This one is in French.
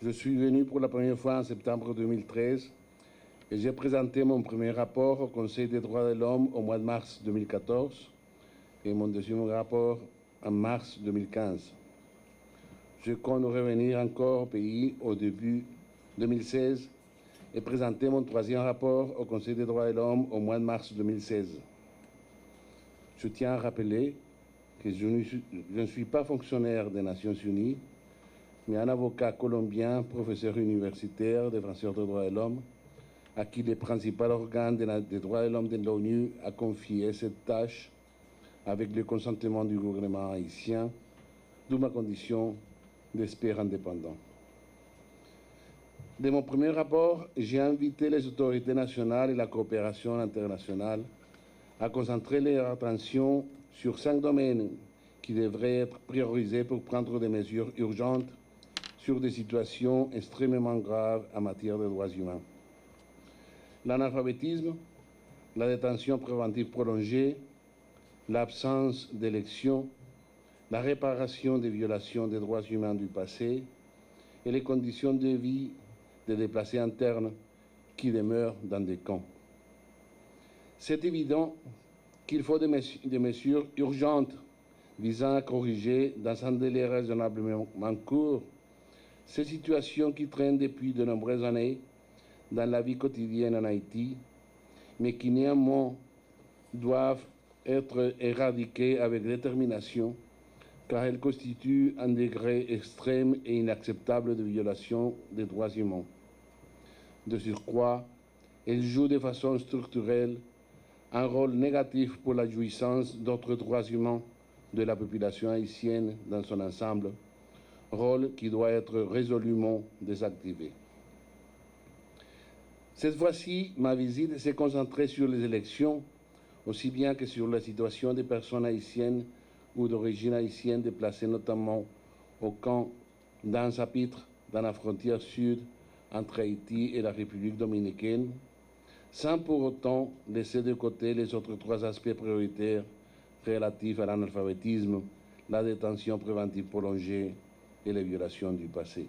Je suis venu pour la première fois en septembre 2013 et j'ai présenté mon premier rapport au Conseil des droits de l'homme au mois de mars 2014 et mon deuxième rapport en mars 2015. Je compte revenir encore au pays au début 2016 et présenter mon troisième rapport au Conseil des droits de l'homme au mois de mars 2016. Je tiens à rappeler que je ne suis pas fonctionnaire des Nations Unies, mais un avocat colombien, professeur universitaire, défenseur des droits de l'homme, à qui le principal organe des droits de l'homme de l'ONU a confié cette tâche avec le consentement du gouvernement haïtien, d'où ma condition d'expert indépendant. De mon premier rapport, j'ai invité les autorités nationales et la coopération internationale à concentrer leur attention sur 5 domaines qui devraient être priorisés pour prendre des mesures urgentes sur des situations extrêmement graves en matière de droits humains. L'analphabétisme, la détention préventive prolongée, l'absence d'élections, la réparation des violations des droits humains du passé et les conditions de vie des déplacés internes qui demeurent dans des camps. C'est évident qu'il faut des mesures urgentes visant à corriger dans un délai raisonnablement court ces situations qui traînent depuis de nombreuses années dans la vie quotidienne en Haïti, mais qui néanmoins doivent être éradiquées avec détermination, car elles constituent un degré extrême et inacceptable de violation des droits humains. De surcroît, elles jouent de façon structurelle un rôle négatif pour la jouissance d'autres droits humains de la population haïtienne dans son ensemble, rôle qui doit être résolument désactivé. Cette fois-ci, ma visite s'est concentrée sur les élections, aussi bien que sur la situation des personnes haïtiennes ou d'origine haïtienne déplacées notamment au camp d'Anse-à-Pitre, dans la frontière sud entre Haïti et la République dominicaine, sans pour autant laisser de côté les autres 3 aspects prioritaires relatifs à l'analphabétisme, la détention préventive prolongée et les violations du passé.